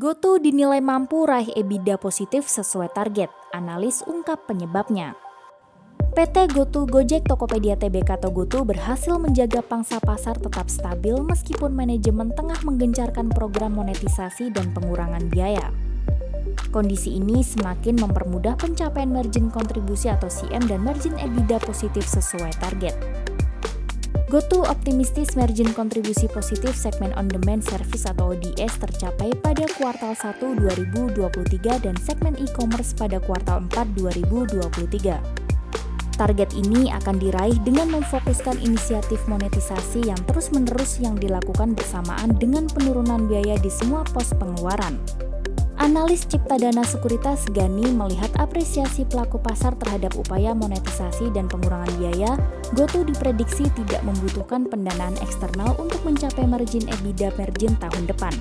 GoTo dinilai mampu raih EBITDA positif sesuai target, analis ungkap penyebabnya. PT GoTo Gojek Tokopedia Tbk atau GoTo berhasil menjaga pangsa pasar tetap stabil meskipun manajemen tengah menggencarkan program monetisasi dan pengurangan biaya. Kondisi ini semakin mempermudah pencapaian margin kontribusi atau CM dan margin EBITDA positif sesuai target. GoTo optimistis margin kontribusi positif segmen on-demand service atau ODS tercapai pada kuartal 1 2023 dan segmen e-commerce pada kuartal 4 2023. Target ini akan diraih dengan memfokuskan inisiatif monetisasi yang terus-menerus yang dilakukan bersamaan dengan penurunan biaya di semua pos pengeluaran. Analis Ciptadana Sekuritas Gani melihat apresiasi pelaku pasar terhadap upaya monetisasi dan pengurangan biaya, GoTo diprediksi tidak membutuhkan pendanaan eksternal untuk mencapai margin EBITDA margin tahun depan.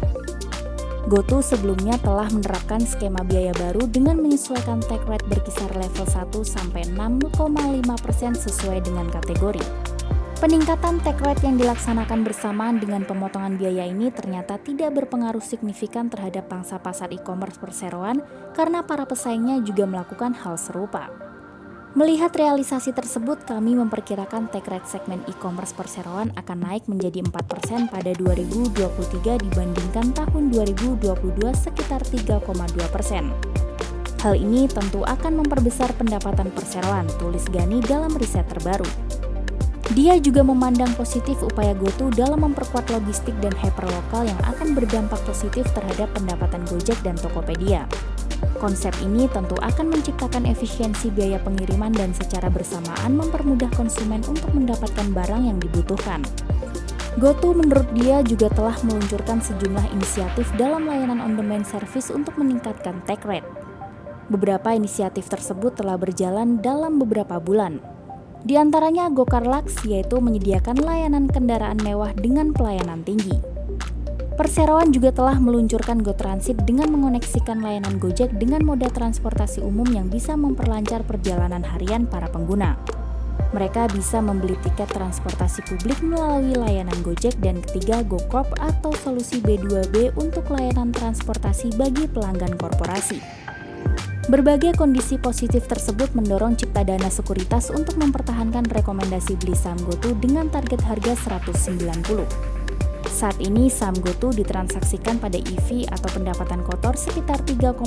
GoTo sebelumnya telah menerapkan skema biaya baru dengan menyesuaikan take rate berkisar level 1 sampai 6,5% sesuai dengan kategori. Peningkatan take rate yang dilaksanakan bersamaan dengan pemotongan biaya ini ternyata tidak berpengaruh signifikan terhadap pangsa pasar e-commerce perseroan karena para pesaingnya juga melakukan hal serupa. Melihat realisasi tersebut, kami memperkirakan take rate segmen e-commerce perseroan akan naik menjadi 4% pada 2023 dibandingkan tahun 2022 sekitar 3,2%. Hal ini tentu akan memperbesar pendapatan perseroan, tulis Gani dalam riset terbaru. Dia juga memandang positif upaya GoTo dalam memperkuat logistik dan hyperlokal yang akan berdampak positif terhadap pendapatan Gojek dan Tokopedia. Konsep ini tentu akan menciptakan efisiensi biaya pengiriman dan secara bersamaan mempermudah konsumen untuk mendapatkan barang yang dibutuhkan. GoTo menurut dia juga telah meluncurkan sejumlah inisiatif dalam layanan on-demand service untuk meningkatkan take rate. Beberapa inisiatif tersebut telah berjalan dalam beberapa bulan. Di antaranya Gokar Lux, yaitu menyediakan layanan kendaraan mewah dengan pelayanan tinggi. Perseroan juga telah meluncurkan GoTransit dengan mengoneksikan layanan Gojek dengan moda transportasi umum yang bisa memperlancar perjalanan harian para pengguna. Mereka bisa membeli tiket transportasi publik melalui layanan Gojek dan ketiga GoCorp atau solusi B2B untuk layanan transportasi bagi pelanggan korporasi. Berbagai kondisi positif tersebut mendorong Ciptadana Sekuritas untuk mempertahankan rekomendasi beli saham GoTo dengan target harga 190. Saat ini saham GoTo ditransaksikan pada EV atau pendapatan kotor sekitar 3,1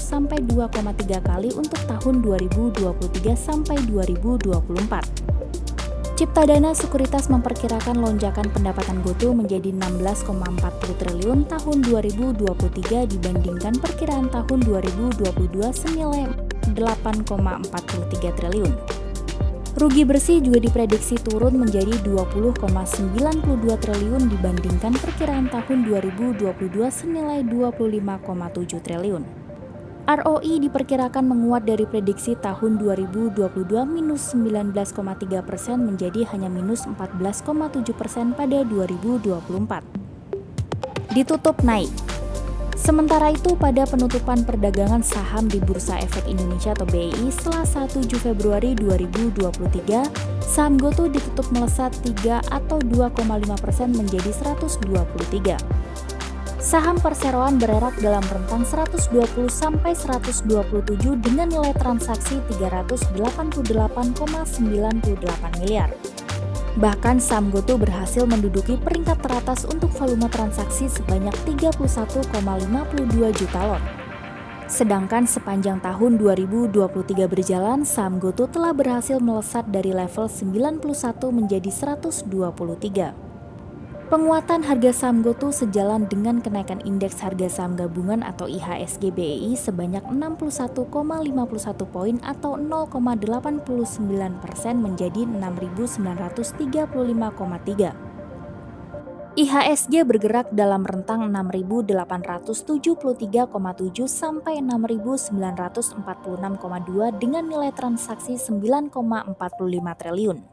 sampai 2,3 kali untuk tahun 2023 sampai 2024. Ciptadana Sekuritas memperkirakan lonjakan pendapatan GoTo menjadi 16,40 triliun tahun 2023 dibandingkan perkiraan tahun 2022 senilai 8,43 triliun. Rugi bersih juga diprediksi turun menjadi 20,92 triliun dibandingkan perkiraan tahun 2022 senilai 25,7 triliun. ROI diperkirakan menguat dari prediksi tahun 2022 minus 19,3% menjadi hanya minus 14,7% pada 2024. Ditutup naik. Sementara itu pada penutupan perdagangan saham di Bursa Efek Indonesia atau BEI Selasa 7 Februari 2023, saham GoTo ditutup melesat 3 atau 2,5% menjadi 123. Saham perseroan bererak dalam rentang 120 sampai 127 dengan nilai transaksi 388,98 miliar. Bahkan saham GoTo berhasil menduduki peringkat teratas untuk volume transaksi sebanyak 31,52 juta lot. Sedangkan sepanjang tahun 2023 berjalan, saham GoTo telah berhasil melesat dari level 91 menjadi 123. Penguatan harga saham GoTo sejalan dengan kenaikan indeks harga saham gabungan atau IHSG BEI sebanyak 61,51 poin atau 0,89% menjadi 6.935,3. IHSG bergerak dalam rentang 6.873,7 sampai 6.946,2 dengan nilai transaksi 9,45 triliun.